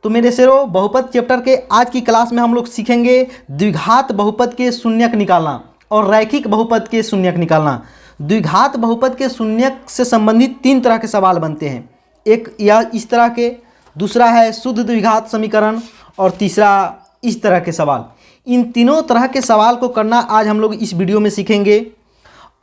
तो मेरे शेरों, बहुपद चैप्टर के आज की क्लास में हम लोग सीखेंगे द्विघात बहुपद के शून्यक निकालना और रैखिक बहुपद के शून्यक निकालना। द्विघात बहुपद के शून्यक से संबंधित 3 तरह के सवाल बनते हैं। एक यह इस तरह के, दूसरा है शुद्ध द्विघात समीकरण और तीसरा इस तरह के सवाल। इन तीनों तरह के सवाल को करना आज हम लोग इस वीडियो में सीखेंगे।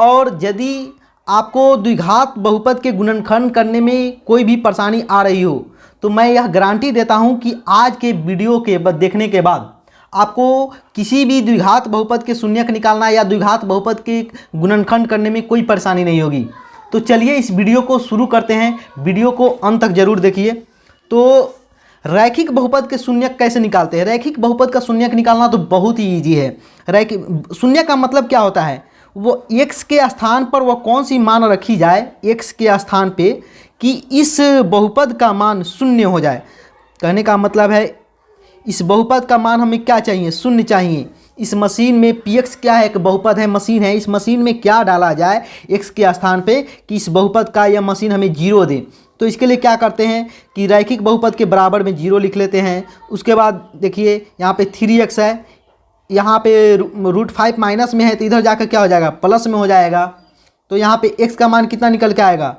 और यदि आपको द्विघात बहुपद के गुणनखंड करने में कोई भी परेशानी आ रही हो तो मैं यह गारंटी देता हूं कि आज के वीडियो के देखने के बाद आपको किसी भी द्विघात बहुपद के शून्यक निकालना या द्विघात बहुपद के गुणनखंड करने में कोई परेशानी नहीं होगी। तो चलिए इस वीडियो को शुरू करते हैं। वीडियो को अंत तक जरूर देखिए। तो रैखिक बहुपद के शून्यक कैसे निकालते हैं? रैखिक बहुपद का शून्यक निकालना तो बहुत ही ईजी है। रैखिक शून्यक का मतलब क्या होता है? वो x के स्थान पर वह कौन सी मान रखी जाए x के स्थान पे कि इस बहुपद का मान शून्य हो जाए। कहने का मतलब है इस बहुपद का मान हमें क्या चाहिए? शून्य चाहिए। इस मशीन में px क्या है? एक बहुपद है, मशीन है। इस मशीन में क्या डाला जाए x के स्थान पे कि इस बहुपद का यह मशीन हमें 0 दे? तो इसके लिए क्या करते हैं कि रैखिक बहुपद के बराबर में 0 लिख लेते हैं। उसके बाद देखिए यहाँ पे 3x है, यहाँ पे √5 माइनस में है तो इधर जाकर क्या हो जाएगा? प्लस में हो जाएगा। तो यहाँ पे x का मान कितना निकल के आएगा?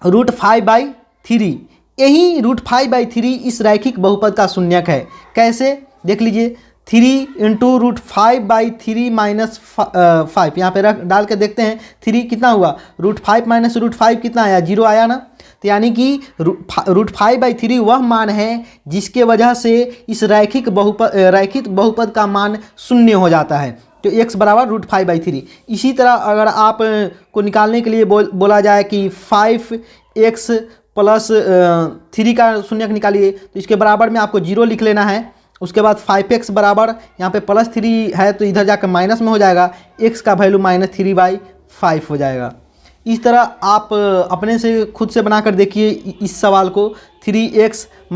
√5/3। यही √5/3 इस रैखिक बहुपद का शून्यक है। कैसे? देख लीजिए, 3 × √5/3 - 5 यहाँ पे रख डाल के देखते हैं। 3 कितना हुआ? √5 - √5 कितना आया? 0 आया ना। तो यानी कि √5/3 वह मान है जिसके वजह से इस रैखिक बहुपद का मान शून्य हो जाता है। तो x बराबर √5/3। इसी तरह अगर आप को निकालने के लिए बोला जाए कि 5x + 3 का शून्यक निकालिए तो इसके बराबर में आपको 0 लिख लेना है। उसके बाद 5x बराबर यहाँ पे +3 है तो इधर जाकर माइनस में हो जाएगा। x का वैल्यू -3/5 हो जाएगा। इस तरह आप अपने से खुद से बनाकर देखिए इस सवाल को। 3x -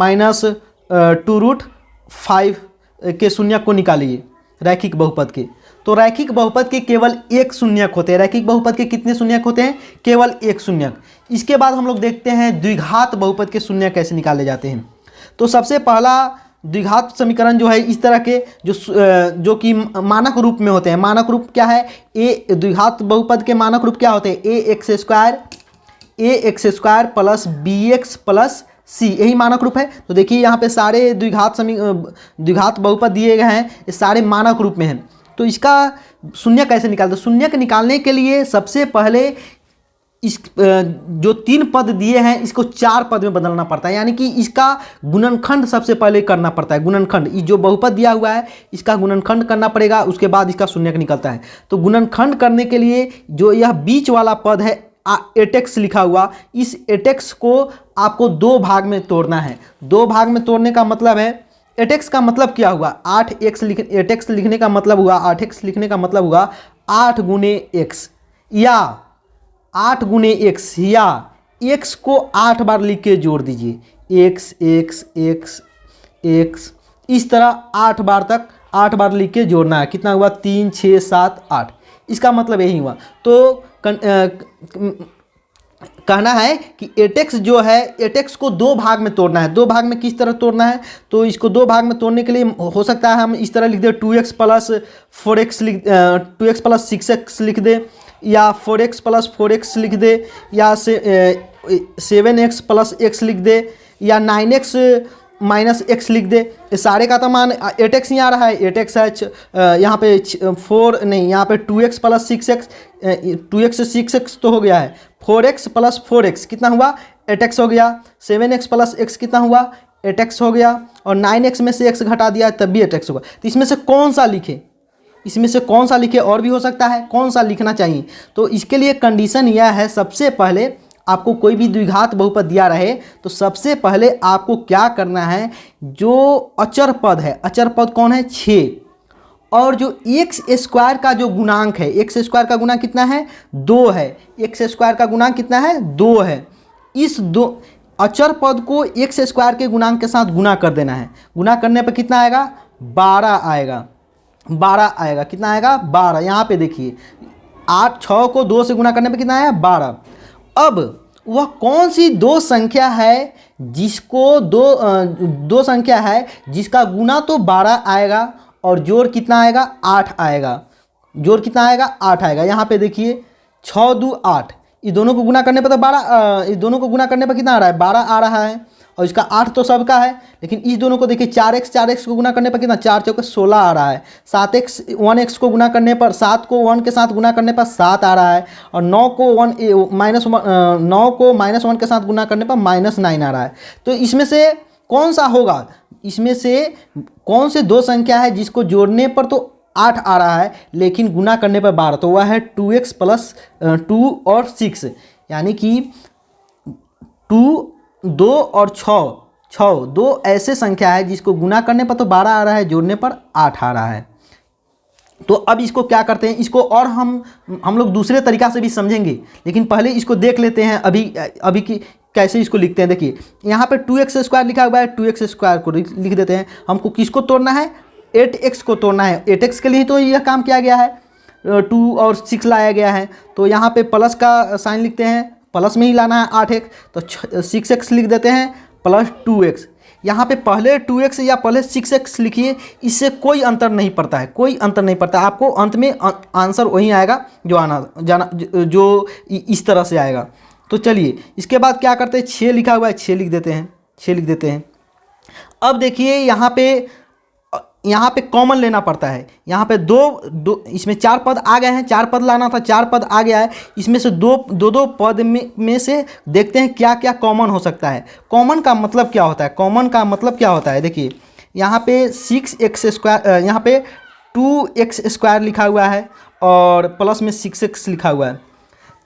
2√5 के शून्यक को निकालिए रैखिक बहुपद के। तो रैखिक बहुपद के केवल एक शून्यक होते हैं। रैखिक बहुपद के कितने शून्यक होते हैं? केवल एक शून्यक। इसके बाद हम लोग देखते हैं द्विघात बहुपद के शून्यक कैसे निकाले जाते हैं। तो सबसे पहला द्विघात समीकरण जो है इस तरह के जो कि मानक रूप में होते हैं। मानक रूप क्या है? द्विघात बहुपद के मानक रूप क्या होते हैं? ax² + bx + c, यही मानक रूप है। तो देखिए यहाँ पे सारे द्विघात बहुपद दिए गए हैं, ये सारे मानक रूप में हैं। तो इसका शून्यक कैसे निकालते हैं? शून्यक निकालने के लिए सबसे पहले इस जो 3 पद दिए हैं इसको 4 पद में बदलना पड़ता है। यानी कि इसका गुणनखंड सबसे पहले करना पड़ता है। गुणनखंड, ये जो बहुपद दिया हुआ है इसका गुणनखंड करना पड़ेगा, उसके बाद इसका शून्यक निकलता है। तो गुणनखंड करने के लिए जो यह बीच वाला पद है एटेक्स लिखा हुआ, इस एटेक्स को आपको 2 भाग में तोड़ना है। 2 भाग में तोड़ने का मतलब है, एटेक्स का मतलब क्या हुआ? 8x एटेक्स लिखने का मतलब हुआ 8x लिखने का मतलब हुआ 8 × x या 8 × x या x को 8 बार लिख के जोड़ दीजिए। x x x x इस तरह 8 बार तक 8 बार लिख के जोड़ना है। कितना हुआ? 3 6 7 8। इसका मतलब यही हुआ। तो कहना है कि एटेक्स जो है, एटेक्स को 2 भाग में तोड़ना है। 2 भाग में किस तरह तोड़ना है? तो इसको 2 भाग में तोड़ने के लिए हो सकता है हम इस तरह लिख दें 2x + 4x 2x + 6x लिख दें, या 4x + 4x लिख दे, या 7x + x लिख दे, या 9x - x लिख दे। ये सारे का तो मान एटेक्स ही आ रहा है। एटेक्स है यहाँ पे 4 नहीं, यहाँ पे 2x + 6x 2x से 6x तो हो गया है। 4x + 4x कितना हुआ? एटेक्स हो गया। 7x + x कितना हुआ? एटेक्स हो गया। और 9x में से x घटा दिया तब भी एटेक्स होगा। तो इसमें से कौन सा लिखे? इसमें से कौन सा लिखे? और भी हो सकता है, कौन सा लिखना चाहिए? तो इसके लिए कंडीशन यह है, सबसे पहले आपको कोई भी द्विघात बहुपद दिया रहे तो सबसे पहले आपको क्या करना है, जो अचर पद है, अचर पद कौन है? 6, और जो x² का जो गुणांक है, x² का गुणांक कितना है? 2 है। x² का गुणांक कितना है? 2 है। इस 2 अचर पद को x² के गुणांक के साथ गुना कर देना है। गुना करने पर कितना आएगा? 12 आएगा। 12 आएगा। कितना आएगा? 12। यहाँ पे देखिए 6 को 2 से गुना करने पे कितना आया? 12। अब वह कौन सी 2 संख्या है जिसको दो संख्या है जिसका गुना तो 12 आएगा और जोड़ कितना आएगा 8 आएगा। जोड़ कितना आएगा 8 आएगा। यहाँ पे देखिए 6 2 8, इस दोनों को गुना करने पर तो 12, इस दोनों को गुना करने पर कितना आ रहा है 12 आ रहा है और इसका 8 तो सबका है। लेकिन इस दोनों को देखिए 4x को गुना करने पर कितना 4 चौके 16 आ रहा है। 7x 1x को गुना करने पर 7 को 1 के साथ गुना करने पर 7 आ रहा है और 9 को 1 के साथ गुना करने पर -9 आ रहा है। तो इसमें से कौन सा होगा, इसमें से कौन से दो संख्या है जिसको जोड़ने पर तो 8 आ रहा है लेकिन गुना करने पर 12, तो वह है 2x प्लस 2 और 6, यानी कि 2 2 और 6 दो ऐसे संख्या है जिसको गुना करने पर तो 12 आ रहा है, जोड़ने पर 8 आ रहा है। तो अब इसको क्या करते हैं, इसको और हम लोग दूसरे तरीक़ा से भी समझेंगे, लेकिन पहले इसको देख लेते हैं अभी की कैसे इसको लिखते हैं। देखिए यहाँ पे 2x² लिखा हुआ है, 2x² को लिख देते हैं। हमको किसको तोड़ना है 8x को तोड़ना है। 8x के लिए तो यह काम किया गया है, 2 और 6 लाया गया है। तो यहाँ पे प्लस का साइन लिखते हैं, प्लस में ही लाना है 8x, तो 6x लिख देते हैं प्लस 2x। यहाँ पे पहले 2x या पहले 6x लिखिए, इससे कोई अंतर नहीं पड़ता है, कोई अंतर नहीं पड़ता। आपको अंत में आंसर वही आएगा जो इस तरह से आएगा। तो चलिए इसके बाद क्या करते हैं, 6 लिखा हुआ है 6 लिख देते हैं। अब देखिए यहाँ पे कॉमन लेना पड़ता है। यहाँ पे दो इसमें 4 पद आ गए हैं, 4 पद लाना था, 4 पद आ गया है। इसमें से दो पद में से देखते हैं क्या क्या कॉमन हो सकता है। कॉमन का मतलब क्या होता है, देखिए यहाँ पे 6x², यहाँ पे 2x² लिखा हुआ है और प्लस में 6x लिखा हुआ है।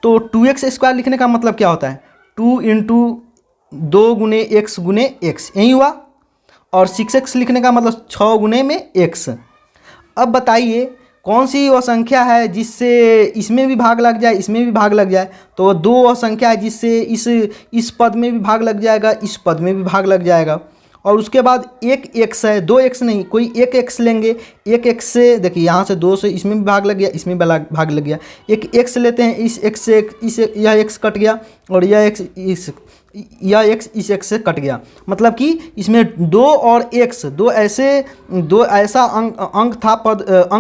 तो 2x² लिखने का मतलब क्या होता है, 2 × 2 गुने x यही हुआ। और 6x लिखने का मतलब 6 गुने में x। अब बताइए कौन सी वह संख्या है जिससे इसमें भी भाग लग जाए, इसमें भी भाग लग जाए। तो वह दो वह संख्या है जिससे इस पद में भी भाग लग जाएगा, इस पद में भी भाग लग जाएगा। और उसके बाद एक x है, 2x नहीं, कोई एक x लेंगे। एक x से देखिए यहाँ से 2 से इसमें भी भाग लग गया, इसमें भी भाग लग गया। एक x लेते हैं, इस x से यह x कट गया और यह x इस x से कट गया। मतलब कि इसमें 2 और x दो ऐसा अंक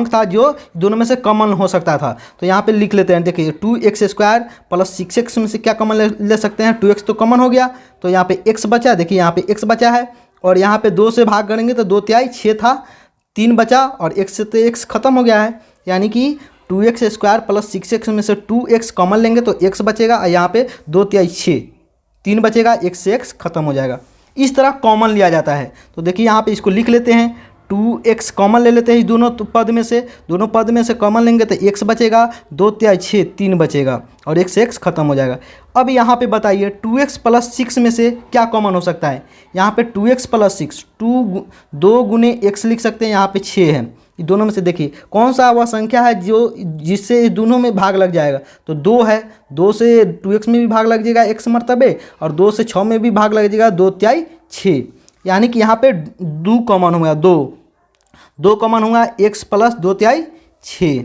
था जो दोनों में से कॉमन हो सकता था। तो यहाँ पे लिख लेते हैं, देखिए 2x² प्लस 6x में से क्या कॉमन ले सकते हैं, 2x तो कॉमन हो गया। तो यहाँ पे x बचा, देखिए यहाँ पे x बचा है और यहाँ पे 2 से भाग करेंगे तो 2 तिहाई 6 था, 3 बचा और x से तो x खत्म हो गया है। यानी कि 2x² प्लस 6x में से 2x कॉमन लेंगे तो x बचेगा और यहाँ पे 2 तिहाई 6, 3 बचेगा, x से x खत्म हो जाएगा। इस तरह कॉमन लिया जाता है। तो देखिए यहाँ पे इसको लिख लेते हैं, 2x कॉमन ले लेते हैं, दोनों पद में से कॉमन लेंगे तो x बचेगा, 2 तिहाई 6, 3 बचेगा और x से x खत्म हो जाएगा। अब यहाँ पे बताइए 2x प्लस 6 में से क्या कॉमन हो सकता है। यहाँ पे 2x प्लस 6, 2 गुने x लिख सकते हैं, यहाँ पे 6 है। दोनों में से देखिए कौन सा वह संख्या है जिससे इस दोनों में भाग लग जाएगा। तो 2 है, 2 से 2x में भी भाग लग जाएगा x मरतबे और 2 से 6 में भी भाग लग जाएगा, 2 तिहाई 6। यानी कि यहाँ पे 2 कॉमन होगा, 2 कॉमन होगा, x प्लस 2 तिहाई 6।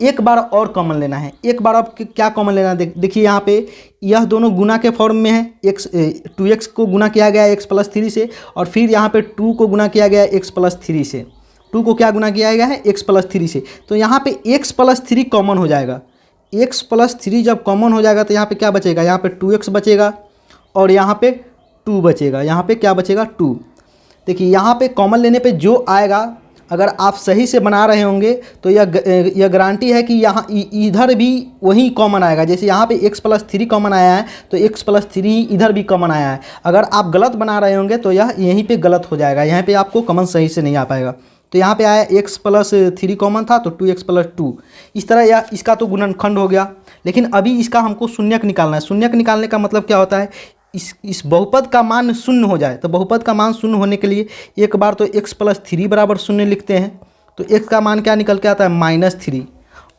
एक बार और कॉमन लेना है, एक बार अब क्या कॉमन लेना है, देखिए यहाँ पे यह दोनों गुना के फॉर्म में है। 2x को गुना किया गया x प्लस 3 से और फिर यहाँ पे 2 को गुना किया गया x प्लस 3 से। 2 को क्या गुना किया गया है x प्लस 3 से। तो यहाँ पे x प्लस 3 कॉमन हो जाएगा। x प्लस 3 जब कॉमन हो जाएगा तो यहाँ पे क्या बचेगा, यहाँ पे 2x बचेगा और यहाँ पे 2 बचेगा। यहाँ पे क्या बचेगा, 2। देखिए यहाँ पे कॉमन लेने पे जो आएगा, अगर आप सही से बना रहे होंगे तो यह गारंटी है कि यहाँ इधर भी वही कॉमन आएगा। जैसे यहाँ पे x प्लस 3 कॉमन आया है तो x प्लस 3 इधर भी कॉमन आया है। अगर आप गलत बना रहे होंगे तो यह यहीं पे गलत हो जाएगा, यहाँ पे आपको कॉमन सही से नहीं आ पाएगा। तो यहाँ पे आया x प्लस 3 कॉमन था तो 2x प्लस 2। इस तरह या इसका तो गुणनखंड हो गया। लेकिन अभी इसका हमको शून्यक निकालना है। शून्यक निकालने का मतलब क्या होता है, इस बहुपद का मान शून्य हो जाए। तो बहुपद का मान शून्य होने के लिए एक बार तो x प्लस 3 बराबर शून्य लिखते हैं, तो x का मान क्या निकल के आता है, -3।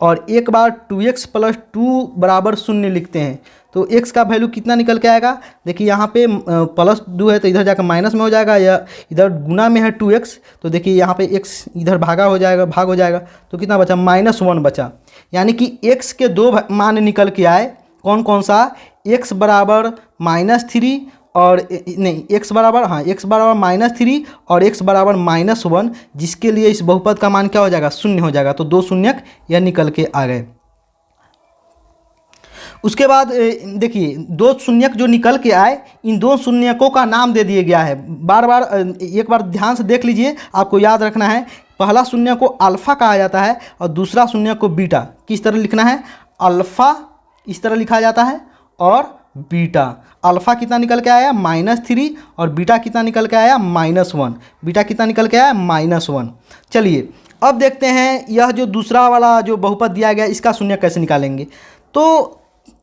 और एक बार 2x प्लस 2 बराबर शून्य लिखते हैं तो x का वैल्यू कितना निकल के आएगा। देखिए यहाँ पे प्लस 2 है तो इधर जाकर माइनस में हो जाएगा, या इधर गुना में है 2x तो देखिए यहाँ पे x इधर भाग हो जाएगा तो कितना बचा, -1 बचा। यानी कि x के 2 मान निकल के आए, कौन कौन सा, x बराबर -3 और नहीं x बराबर, हाँ x बराबर -3 और x बराबर -1, जिसके लिए इस बहुपद का मान क्या हो जाएगा, शून्य हो जाएगा। तो दो शून्यक यह निकल के आ गए। उसके बाद देखिए दो शून्यक जो निकल के आए, इन दो शून्यकों का नाम दे दिया गया है। बार बार एक बार ध्यान से देख लीजिए, आपको याद रखना है। पहला शून्य को अल्फ़ा कहा जाता है और दूसरा शून्य को बीटा। किस तरह लिखना है, अल्फ़ा इस तरह लिखा जाता है और बीटा। अल्फ़ा कितना निकल के आया -3 और बीटा कितना निकल के आया -1। बीटा कितना निकल के आया -1। चलिए अब देखते हैं यह जो दूसरा वाला जो बहुपद दिया गया इसका शून्य कैसे निकालेंगे। तो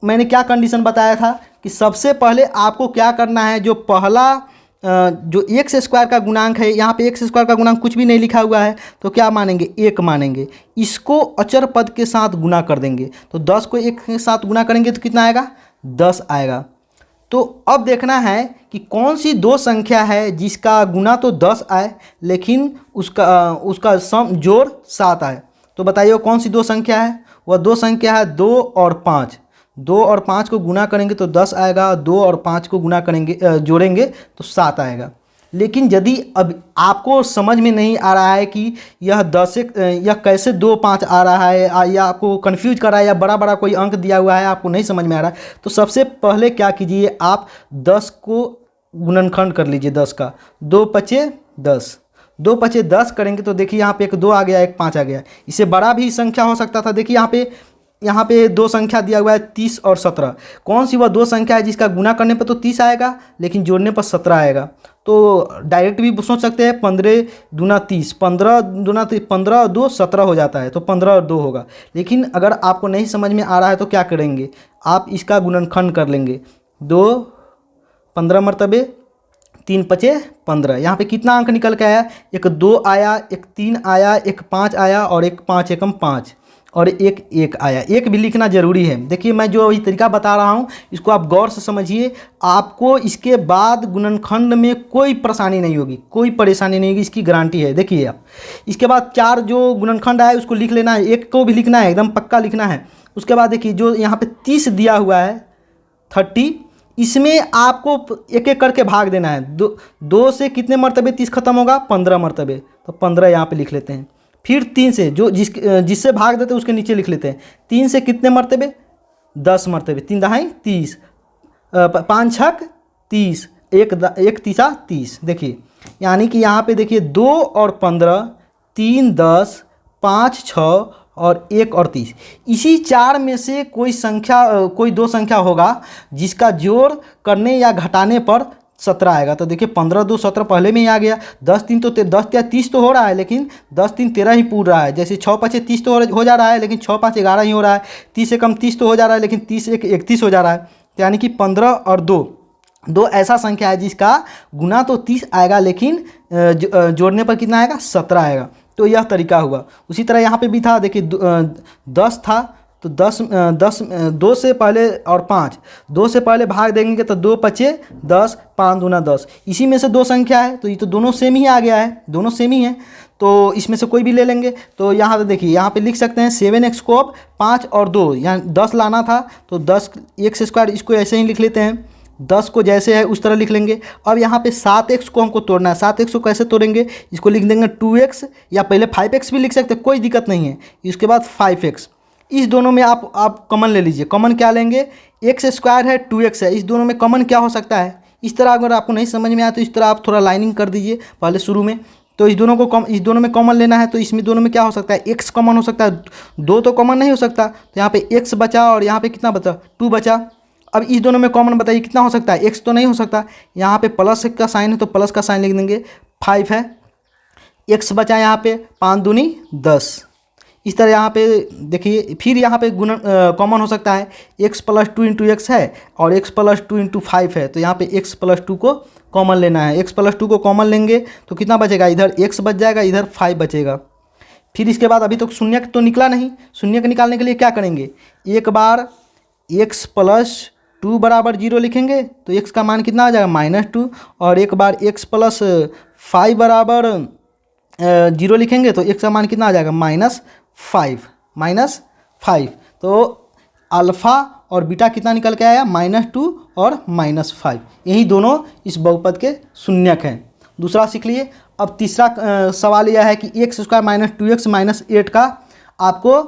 मैंने क्या कंडीशन बताया था कि सबसे पहले आपको क्या करना है, जो पहला जो एक्स स्क्वायर का गुणांक है, यहाँ पे एक्स स्क्वायर का गुणांक कुछ भी नहीं लिखा हुआ है, तो क्या मानेंगे, 1 मानेंगे। इसको अचर पद के साथ गुना कर देंगे, तो 10 को 1 के साथ गुना करेंगे तो कितना आएगा, 10 आएगा। तो अब देखना है कि कौन सी दो संख्या है जिसका गुना तो 10 आए लेकिन उसका सम जोड़ 7 आए। तो बताइए कौन सी दो संख्या है। वह दो संख्या है 2 और 5। 2 और 5 को गुना करेंगे तो 10 आएगा, 2 और 5 को गुना करेंगे जोड़ेंगे तो 7 आएगा। लेकिन यदि अब आपको समझ में नहीं आ रहा है कि यह 10 यह कैसे 2 5 आ रहा है, या आपको कंफ्यूज कर रहा है, या बड़ा बड़ा कोई अंक दिया हुआ है आपको नहीं समझ में आ रहा है, तो सबसे पहले क्या कीजिए, आप 10 को गुणनखंड कर लीजिए। 10 का 2 पचे 10, 2 पचे 10 करेंगे तो देखिए यहाँ पे एक 2 आ गया, एक 5 आ गया। इससे बड़ा भी संख्या हो सकता था। देखिए यहाँ पे दो संख्या दिया हुआ है 30 और 17। कौन सी वह दो संख्या है जिसका गुना करने पर तो 30 आएगा लेकिन जोड़ने पर 17 आएगा। तो डायरेक्ट भी सोच सकते हैं 15 दूना 30, 15 दूना 15 और 2 17 हो जाता है, तो 15 और 2 होगा। लेकिन अगर आपको नहीं समझ में आ रहा है तो क्या करेंगे, आप इसका गुणनखंड कर लेंगे। 2 15 मरतबे 3 पचे 15। यहाँ पे कितना अंक निकल के आया, एक 2 आया, एक 3 आया, एक 5 आया और एक 5 एकम 5 और एक 1 आया। एक भी लिखना ज़रूरी है। देखिए मैं जो अभी तरीका बता रहा हूँ इसको आप गौर से समझिए, आपको इसके बाद गुणनखंड में कोई परेशानी नहीं होगी, कोई परेशानी नहीं होगी, इसकी गारंटी है। देखिए आप इसके बाद 4 जो गुणनखंड आए उसको लिख लेना है, 1 को भी लिखना है, एकदम पक्का लिखना है। उसके बाद देखिए जो यहाँ पे 30 दिया हुआ है 30, इसमें आपको एक एक करके भाग देना है। 2 से कितने मरतबे 30 खत्म होगा, 15 मरतबे, तो 15 यहाँ पे लिख लेते हैं। फिर 3 से जो जिससे भाग देते हैं उसके नीचे लिख लेते हैं। 3 से कितने मरतबे, 10 मरतबे, 3 दहाई 30, 5 छक 30, 1 तीसा 30। देखिए यानी कि यहाँ पे देखिए 2 और 15, 3 10, 5 6 और 1 और 30। इसी 4 में से कोई दो संख्या होगा जिसका जोड़ करने या घटाने पर 17 आएगा। तो देखिए 15 2 17 पहले में ही आ गया। 10 3 तो 10 या 30 तो हो रहा है, लेकिन 10 3 13 ही पूर रहा है। जैसे 6 5 30 तो हो जा रहा है, लेकिन 6 5 11 ही हो रहा है। 30 से कम 30 तो हो जा रहा है, लेकिन 30 1 31 हो जा रहा है। तो यानी कि 15 और 2 ऐसा संख्या है जिसका गुना तो 30 आएगा लेकिन जोड़ने पर कितना आएगा, 17 आएगा। तो यह तरीका हुआ। उसी तरह यहाँ पे भी था। देखिए 10 था तो 2 से पहले और 5, 2 से पहले भाग देंगे तो 2 पचे 10, 5 दूना 10। इसी में से दो संख्या है तो ये तो दोनों सेम ही आ गया है, दोनों सेम ही है, तो इसमें से कोई भी ले लेंगे। तो यहाँ पे देखिए यहाँ पे लिख सकते हैं 7x को अब 5 और 2 यहाँ 10 लाना था तो 10 एक्स स्क्वायर, इसको ऐसे ही लिख लेते हैं। 10 को जैसे है उस तरह लिख लेंगे। अब यहाँ पे 7x को हमको तोड़ना है। 7x को कैसे तोड़ेंगे, इसको लिख देंगे 2x, या पहले 5x भी लिख सकते हैं, कोई दिक्कत नहीं है। इसके बाद 5x, इस दोनों में आप कॉमन ले लीजिए। कॉमन क्या लेंगे, एक्स स्क्वायर है 2x है, इस दोनों में कॉमन क्या हो सकता है। इस तरह अगर आपको नहीं समझ में आया तो इस तरह आप थोड़ा लाइनिंग कर दीजिए पहले शुरू में। तो इस दोनों में कॉमन लेना है, तो इसमें दोनों में क्या हो सकता है, x कॉमन हो सकता है, 2 तो कॉमन नहीं हो सकता। तो यहाँ पे x बचा और यहाँ पे कितना बचा, 2 बचा। अब इस दोनों में कॉमन बताइए कितना हो सकता है, x तो नहीं हो सकता। यहाँ पे प्लस का साइन है तो प्लस का साइन लिख देंगे। 5 है, x बचा यहाँ पे 5 दूनी 10। इस तरह यहाँ पे देखिए फिर यहाँ पे गुणन कॉमन हो सकता है। x + 2 × x है और x + 2 × 5 है, तो यहाँ पे x + 2 को कॉमन लेना है। x + 2 को कॉमन लेंगे तो कितना बचेगा, इधर x बच जाएगा, इधर 5 बचेगा। फिर इसके बाद अभी तक शून्यक तो निकला नहीं, शून्यक निकालने के लिए क्या करेंगे, एक बार x + 2 बराबर 0 लिखेंगे तो x का मान कितना आ जाएगा, -2, और एक बार x + 5 बराबर 0 लिखेंगे तो x का मान कितना आ जाएगा, -5। तो अल्फ़ा और बीटा कितना निकल के आया -2 और -5। यही दोनों इस बहुपद के शून्यक हैं। दूसरा सीख लिए। अब तीसरा सवाल यह है कि x² - 2x - 8 का आपको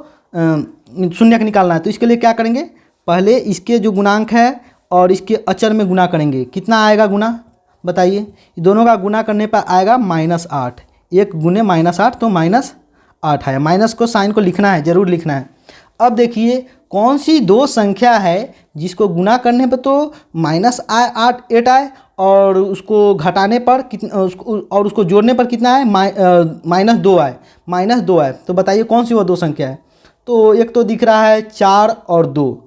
शून्यक निकालना है। तो इसके लिए क्या करेंगे, पहले इसके जो गुणांक है और इसके अचर में गुना करेंगे। कितना आएगा गुना बताइए, दोनों का गुना करने पर आएगा -8। 1 गुने -8 तो -8 है। माइनस को साइन को लिखना है, ज़रूर लिखना है। अब देखिए कौन सी दो संख्या है जिसको गुना करने पर तो -8 आए और उसको घटाने पर कितना, उसको जोड़ने पर कितना आए, -2 आए, -2 आए। तो बताइए कौन सी वो दो संख्या है। तो एक तो दिख रहा है 4 और 2,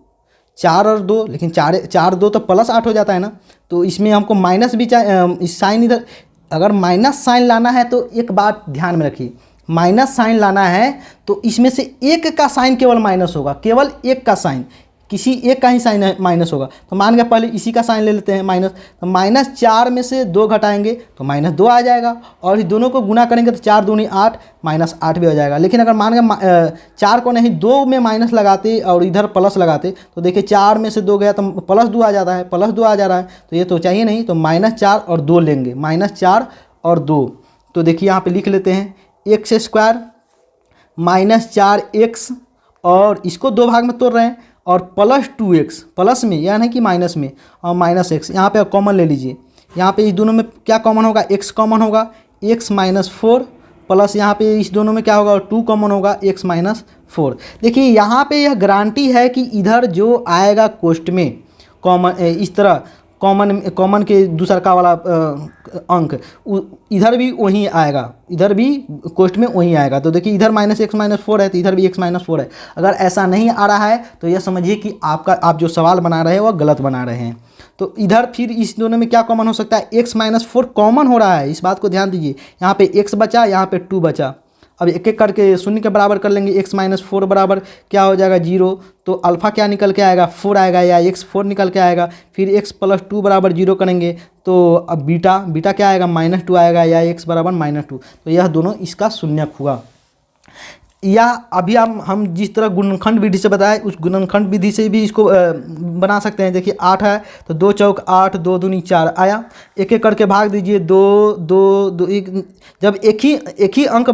4 और 2, लेकिन 4 2 तो +8 हो जाता है ना। तो इसमें हमको माइनस भी चाहिए, इस साइन इधर अगर माइनस साइन लाना है तो एक बात ध्यान में रखिए, माइनस साइन लाना है तो इसमें से एक का साइन केवल माइनस होगा, केवल एक का साइन, किसी एक का ही साइन माइनस होगा। तो मान गया पहले इसी का साइन ले लेते हैं माइनस, तो -4 में से 2 घटाएंगे तो -2 आ जाएगा, और इस दोनों को गुना करेंगे तो 4 दूनी 8, -8 भी हो जाएगा। लेकिन अगर मान गया 4 को नहीं 2 में माइनस लगाते और इधर प्लस लगाते तो देखिए 4 में से 2 गया तो +2 आ जाता है, +2 आ जा रहा है, तो ये तो चाहिए नहीं। तो -4 और 2 लेंगे, -4 और 2। तो देखिए यहाँ पे लिख लेते हैं x² -4x, और इसको 2 भाग में तोड़ रहे हैं, और +2x, प्लस में या नहीं कि माइनस में, और -x यहाँ पे कॉमन ले लीजिए। यहाँ पे इस दोनों में क्या कॉमन होगा, x कॉमन होगा, x -4 प्लस यहाँ पे इस दोनों में क्या होगा, 2 कॉमन होगा, x -4। देखिए यहाँ पे यह गारंटी है कि इधर जो आएगा कोष्ट में कॉमन, इस तरह कॉमन के दूसरा का वाला अंक इधर भी वहीं आएगा, इधर भी कोष्ट में वहीं आएगा। तो देखिए इधर -x -4 है तो इधर भी x -4 है। अगर ऐसा नहीं आ रहा है तो यह समझिए कि आप जो सवाल बना रहे हैं वह गलत बना रहे हैं। तो इधर फिर इस दोनों में क्या कॉमन हो सकता है, x -4 कॉमन हो रहा है, इस बात को ध्यान दीजिए। यहाँ पे x बचा, यहाँ पे 2 बचा। अब एक एक करके शून्य के बराबर कर लेंगे। x -4 बराबर क्या हो जाएगा 0, तो अल्फ़ा क्या निकल के आएगा 4 आएगा, या x 4 निकल के आएगा। फिर x + 2 बराबर 0 करेंगे तो अब बीटा क्या आएगा -2 आएगा, या x बराबर -2। तो यह दोनों इसका शून्यक हुआ। या अभी हम जिस तरह गुणनखंड विधि से बताए उस गुणनखंड विधि से भी इसको बना सकते हैं। देखिए 8 है तो 2 चौक 8, 2 दूनी 4 आया। एक एक करके भाग दीजिए, 2 2 2 1। जब एक ही अंक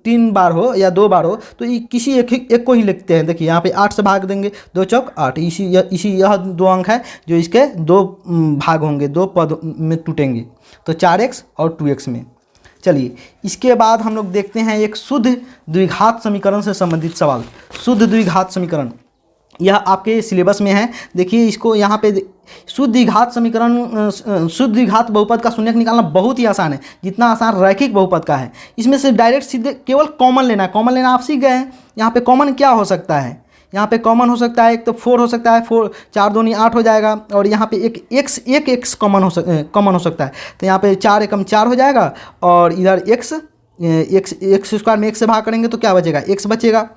3 बार हो या 2 बार हो तो किसी एक को ही लिखते हैं। देखिए यहाँ पे 8 से भाग देंगे, 2 चौक 8। यह 2 अंक है जो इसके 2 भाग होंगे, 2 पद में टूटेंगे, तो 4x और 2x में। चलिए इसके बाद हम लोग देखते हैं एक शुद्ध द्विघात समीकरण से संबंधित सवाल। शुद्ध द्विघात समीकरण यह आपके सिलेबस में है। देखिए इसको यहाँ पे शुद्ध द्विघात समीकरण, शुद्ध द्विघात बहुपद का शून्यक निकालना बहुत ही आसान है, जितना आसान रैखिक बहुपद का है। इसमें से डायरेक्ट सीधे केवल कॉमन लेना है। कॉमन लेना आप सीख गए हैं। यहाँ पे कॉमन क्या हो सकता है, यहाँ पे कॉमन हो सकता है एक तो 4 हो सकता है, 4 4 दूनी 8 हो जाएगा, और यहाँ पे एक x कॉमन हो सकता है। तो यहाँ पे 4 एकम 4 हो जाएगा, और इधर x² में 1 से भाग करेंगे तो क्या बचेगा, x बचेगा।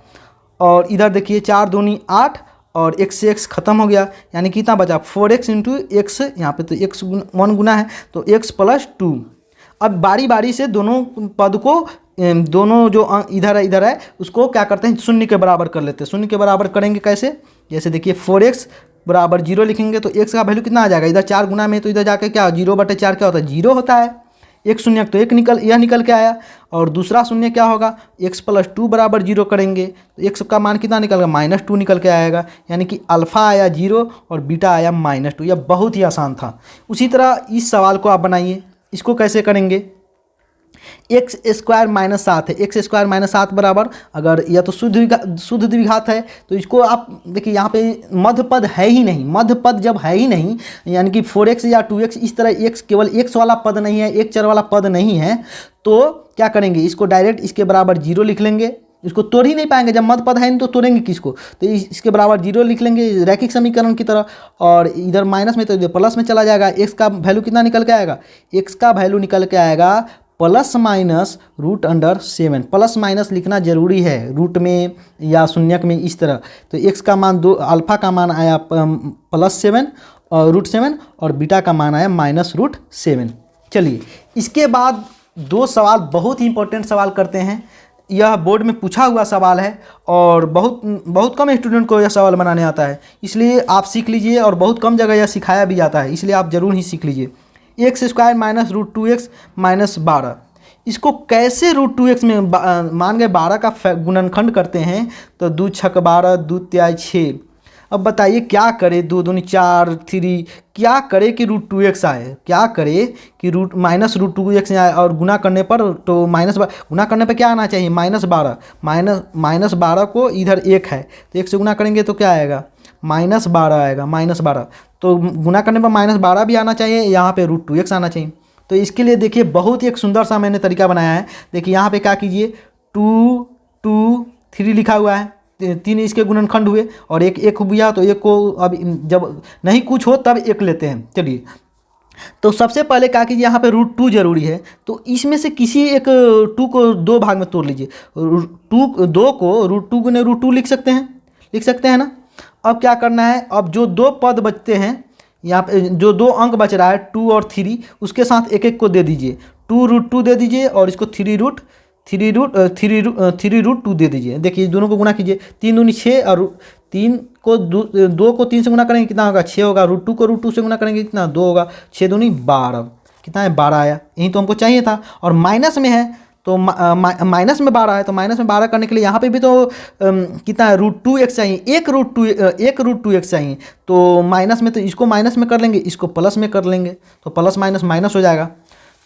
और इधर देखिए 4 दूनी 8 और x से x खत्म हो गया, यानी कितना बचा 4x × x। यहाँ पे तो x 1 गुना है तो x + 2। अब बारी बारी से दोनों पद को, दोनों जो इधर है उसको क्या करते हैं, शून्य के बराबर कर लेते हैं। शून्य के बराबर करेंगे कैसे, जैसे देखिए 4x बराबर 0 लिखेंगे तो x का वैल्यू कितना आ जाएगा, इधर 4 गुना में तो इधर जाके क्या 0/4 क्या होता है, 0 होता है। एक शून्यक तो यह निकल के आया, और दूसरा शून्य क्या होगा, x + 2 बराबर 0 करेंगे तो x का मान कितना निकल गया, -2 निकल के आएगा। यानी कि अल्फ़ा आया 0 और बीटा आया -2। यह बहुत ही आसान था। उसी तरह इस सवाल को आप बनाइए। इसको कैसे करेंगे, x² -7 है, x² -7 बराबर, अगर यह तो शुद्ध द्विघात है तो इसको आप देखिए यहाँ पे मध्य पद है ही नहीं। मध्य पद जब है ही नहीं, यानी कि 4x या 2x, इस तरह x केवल x वाला पद नहीं है, एक चर वाला पद नहीं है, तो क्या करेंगे, इसको डायरेक्ट इसके बराबर 0 लिख लेंगे। इसको तोड़ ही नहीं पाएंगे, जब मध्य पद है नहीं तो तोड़ेंगे किसको, तो इसके बराबर 0 लिख लेंगे रैखिक समीकरण की तरह। और इधर माइनस में तो इधर प्लस में चला जाएगा। x का वैल्यू कितना निकल के आएगा, x का वैल्यू निकल के आएगा ±√7। प्लस माइनस लिखना जरूरी है रूट में या शून्यक में, इस तरह। तो x का मान अल्फ़ा का मान आया +7 और √7, और बीटा का मान आया -√7। चलिए इसके बाद 2 सवाल बहुत ही इंपॉर्टेंट सवाल करते हैं। यह बोर्ड में पूछा हुआ सवाल है और बहुत कम स्टूडेंट को यह सवाल बनाने आता है, इसलिए आप सीख लीजिए और बहुत कम जगह यह सिखाया भी जाता है, इसलिए आप ज़रूर ही सीख लीजिए। X square minus root 2x minus 12, इसको कैसे रूट 2x में मान गए 12 का गुणनखंड करते हैं तो 2 छक 12 2 त्याय 6। अब बताइए क्या करे, 2 दूनी 4 3, क्या करे कि रूट 2x आए, क्या करे कि माइनस रूट 2x आए और गुना करने पर तो गुना करने पर क्या आना चाहिए -12, माइनस 12 को इधर 1 है तो 1 से गुना करेंगे तो क्या आएगा -12 आएगा, -12 तो गुना करने पर -12 भी आना चाहिए, यहाँ पे रूट 2x आना चाहिए। तो इसके लिए देखिए बहुत ही एक सुंदर सा मैंने तरीका बनाया है। देखिए यहाँ पे क्या कीजिए 2 2 3 लिखा हुआ है, 3 इसके गुणनखंड हुए और एक हुआ तो एक को अब जब नहीं कुछ हो तब एक लेते हैं। चलिए तो सबसे पहले क्या कीजिए यहाँ पे रूट 2 जरूरी है, तो इसमें से किसी एक 2 को 2 भाग में तोड़ लीजिए। 2 को रूट 2 गुने रूट 2 लिख सकते हैं ना। अब क्या करना है, अब जो 2 पद बचते हैं यहाँ पे जो 2 अंक बच रहा है 2 और 3, उसके साथ एक एक को दे दीजिए, 2 रूट 2 दे दीजिए और इसको 3 रूट 2 दे दीजिए। देखिए इस दोनों को गुना कीजिए, 3 दूनी 6 और 3 को 2 को 3 से गुना करेंगे कितना होगा 6 होगा, रूट 2 को रूट 2 से गुना करेंगे कितना 2 होगा, 6 दूनी 12, कितना है 12 आया, यही तो हमको चाहिए था। और माइनस में है तो माइनस में 12 है तो माइनस में 12 करने के लिए यहाँ पे भी तो कितना है रूट 2x चाहिए, एक रूट 2x चाहिए, तो माइनस में तो इसको माइनस में कर लेंगे, इसको प्लस में कर लेंगे तो प्लस माइनस माइनस हो जाएगा।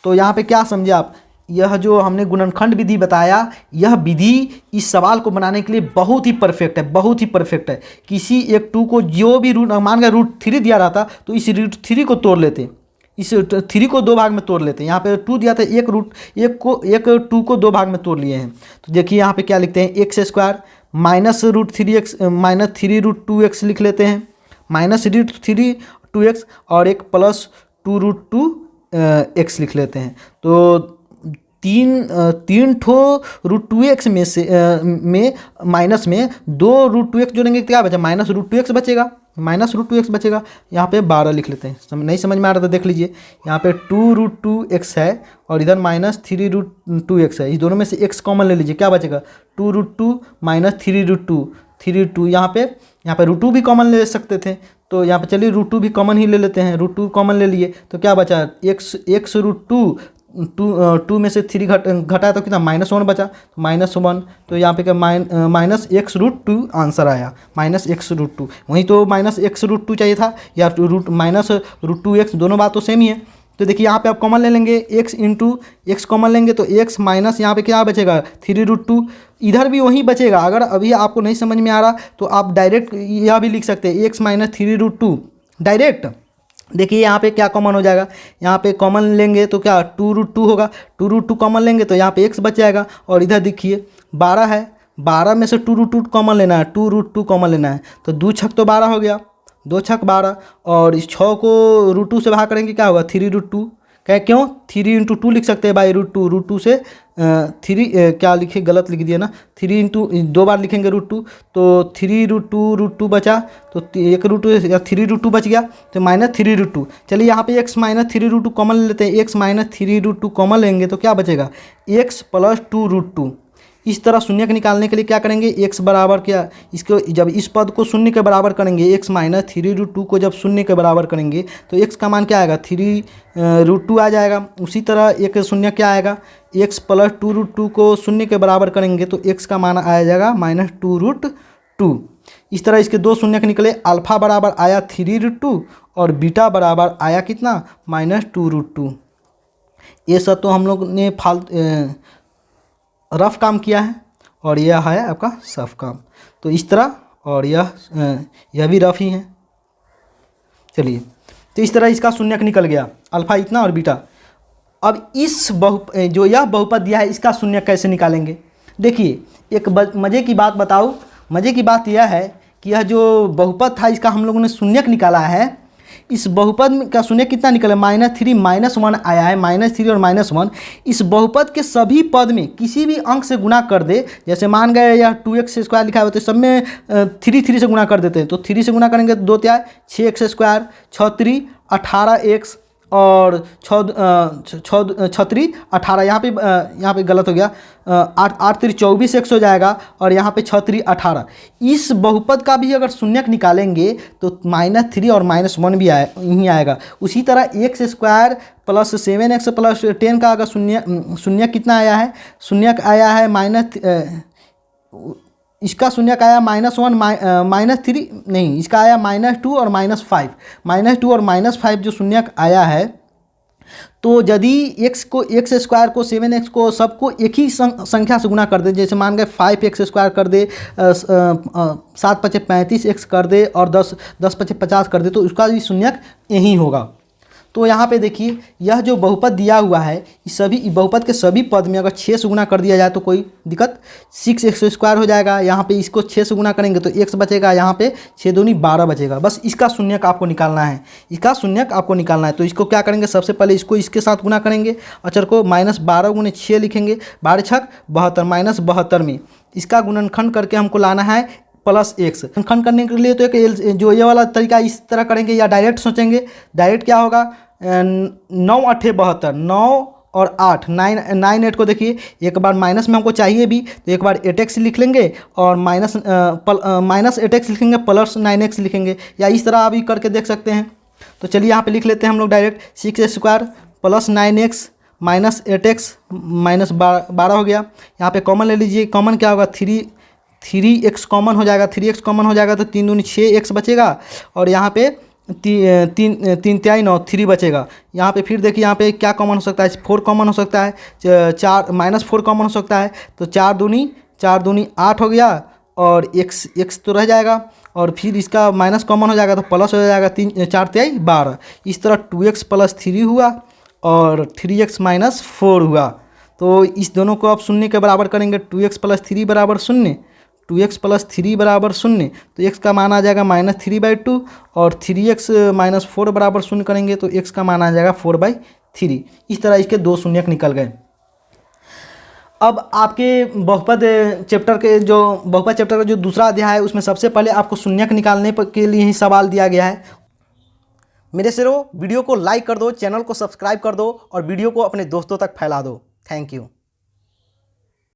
तो यहाँ पे क्या समझे आप, यह जो हमने गुणनखंड विधि बताया, यह विधि इस सवाल को बनाने के लिए बहुत ही परफेक्ट है। किसी एक 2 को जो भी रूट मान गए रूट 3 दिया रहा था तो इस रूट 3 को तोड़ लेते, इस 3 को 2 भाग में तोड़ लेते हैं। यहाँ पे 2 दिया था, एक 2 को 2 भाग में तोड़ लिए हैं। तो देखिए यहाँ पे क्या लिखते हैं, x square minus root 3x minus 3 root 2x लिख लेते हैं, माइनस रूट 3 2x और एक प्लस 2 रूट 2x लिख लेते हैं। तो तीन ठो रूट 2x में से माइनस में 2 रूट 2x जोड़ेंगे क्या बचा, माइनस रूट 2x बचेगा। यहाँ पे 12 लिख लेते हैं, नहीं समझ में आ रहा था देख लीजिए, यहाँ पे 2 रूट 2x है और इधर माइनस 3 रूट 2x है, इस दोनों में से x कॉमन ले लीजिए, क्या बचेगा 2 रूट 2 माइनस 3 रूट 2 यहाँ पे रूट 2 भी कॉमन ले सकते थे, तो यहाँ पे चलिए रूट 2 भी कॉमन ही ले लेते हैं, रूट 2 कॉमन ले लिए तो क्या बचा x रूट 2 में से 3 घटाया तो कितना -1 बचा, तो -1, तो यहाँ पे क्या माइनस x रूट 2 आंसर आया, माइनस x रूट 2, वहीं तो माइनस x रूट 2 चाहिए था या माइनस रूट 2x, दोनों बात तो सेम ही है। तो देखिए यहाँ पे आप कॉमन ले लेंगे, x इंटू एक्स कॉमन लेंगे तो x माइनस यहाँ पे क्या बचेगा 3 रूट 2, इधर भी वही बचेगा। अगर अभी आपको नहीं समझ में आ रहा तो आप डायरेक्ट यह भी लिख सकते हैं x माइनस 3 रूट 2 डायरेक्ट। देखिए यहाँ पे क्या कॉमन हो जाएगा, यहाँ पे कॉमन लेंगे तो क्या 2 रूट 2 होगा, 2 रूट 2 कॉमन लेंगे तो यहाँ पे x बच जाएगा और इधर देखिए 12 है, 12 में से 2 रूट 2 कॉमन लेना है, 2 रूट 2 कॉमन लेना है, तो 2 छक तो 12 हो गया, 2 छक 12 और इस 6 को रूट 2 से भाग करेंगे क्या होगा 3 रूट 2, क्यों 3 इंटू 2 लिख सकते हैं बाई रूट 2 से 3 क्या लिखे गलत लिख दिया ना, 3 इंटू 2 बार लिखेंगे रूट 2 तो 3 रूट 2 बचा, तो एक रूट 3 रूट 2 बच गया तो माइनस 3 रूट 2। चलिए यहाँ पे x माइनस 3 रूट 2 कॉमन ले लेते हैं, x माइनस 3 रूट 2 कॉमन लेंगे तो क्या बचेगा x प्लस 2 रूट 2। इस तरह शून्य को निकालने के लिए क्या करेंगे, x बराबर क्या, इसको जब इस पद को शून्य के बराबर करेंगे, x माइनस 3 रूट 2 को जब शून्य के बराबर करेंगे तो x का मान क्या आएगा 3 रूट 2 आ जाएगा। उसी तरह एक शून्य क्या आएगा, x प्लस 2 रूट 2 को शून्य के बराबर करेंगे तो x का मान आ जाएगा माइनस 2 रूट 2। इस तरह इसके 2 शून्य के निकले, अल्फा बराबर आया 3 रूट 2 और बीटा बराबर आया कितना माइनस 2 रूट 2। ये सब तो हम लोग ने रफ काम किया है और यह है आपका सफ काम, तो इस तरह, और यह भी रफ ही है। चलिए तो इस तरह इसका शून्यक निकल गया, अल्फा इतना और बीटा। अब इस जो यह बहुपद दिया है इसका शून्यक कैसे निकालेंगे, देखिए एक मज़े की बात बताऊँ, मज़े की बात यह है कि यह जो बहुपद था इसका हम लोगों ने शून्यक निकाला है, इस बहुपद का शून्य कितना निकला -3 -1 आया है, -3 और -1। इस बहुपद के सभी पद में किसी भी अंक से गुना कर दे, जैसे मान गए यह 2x स्क्वायर लिखा हुआ तो सब में 3 से गुना कर देते हैं, तो 3 से गुना करेंगे तो 2 त्याय 6x स्क्वायर 6 3 18x और छत्री 18, यहाँ पे गलत हो गया, 8 3 24 x हो जाएगा और यहाँ पे 6 3 18। इस बहुपद का भी अगर शून्यक निकालेंगे तो -3 और -1 भी यहीं आएगा। उसी तरह x² + 7x + 10 का अगर शून्यक कितना आया है, शून्यक आया है इसका शून्यक आया -1 -3 नहीं, इसका आया -2 और -5, -2 और -5 जो शून्यक आया है। तो यदि x स्क्वायर को 7x को सबको एक ही संख्या से गुना कर दे, जैसे मान गए 5x² कर दे, 7 × 5 = 35x कर दे और 10 × 5 = 50 कर दे, तो उसका भी शून्यक यही होगा। तो यहाँ पे देखिए यह जो बहुपद दिया हुआ है, इस बहुपद के सभी पद में अगर 6 से गुना कर दिया जाए तो कोई दिक्कत, 6x² हो जाएगा। यहाँ पे इसको 6 से गुना करेंगे तो x बचेगा, यहाँ पे 6 दूनी 12 बचेगा। बस इसका शून्यक आपको निकालना है, इसका शून्यक आपको निकालना है। तो इसको क्या करेंगे, सबसे पहले इसको इसके साथ गुना करेंगे, अचर को -12 × 6 लिखेंगे, 12 × 6 = 72, -72 में इसका गुणनखंड करके हमको लाना है +x। गुणनखंड करने के लिए तो एक जो ये वाला तरीका इस तरह करेंगे या डायरेक्ट सोचेंगे। डायरेक्ट क्या होगा, 9 × 8 = 72, 9 और 8, 9 8 को देखिए, एक बार माइनस में हमको चाहिए भी तो एक बार 8x लिख लेंगे और -8x लिखेंगे, +9x लिखेंगे, या इस तरह अभी करके देख सकते हैं। तो चलिए यहाँ पे लिख लेते हैं हम लोग डायरेक्ट, 6x² + 9x - 8x -12 हो गया। यहाँ पे कॉमन ले लीजिए, कॉमन क्या होगा, 3x कॉमन हो जाएगा, 3x कॉमन हो जाएगा तो 3 दूनी 6x बचेगा और यहाँ पे 3 3 9 3 बचेगा। यहाँ पे फिर देखिए यहाँ पे क्या कॉमन हो सकता है, 4 कॉमन हो सकता है, 4 कॉमन हो सकता है, तो 4 दूनी 8 हो गया और x तो रह जाएगा और फिर इसका माइनस कॉमन हो जाएगा तो प्लस हो जाएगा, 3 4 3 12। इस तरह 2x + 3 हुआ और 3x - 4 हुआ। तो इस दोनों को आप शून्य के बराबर करेंगे, 2x + 3 = 0, 2x + 3 = 0, तो x का मान आ जाएगा -3/2 और 3x - 4 = 0 करेंगे तो x का मान आ जाएगा 4/3। इस तरह इसके 2 शून्यक निकल गए। अब आपके बहुपद चैप्टर का जो दूसरा अध्याय है उसमें सबसे पहले आपको शून्यक निकालने के लिए ही सवाल दिया गया है। मेरे शेरों, वीडियो को लाइक कर दो, चैनल को सब्सक्राइब कर दो और वीडियो को अपने दोस्तों तक फैला दो। Thank you.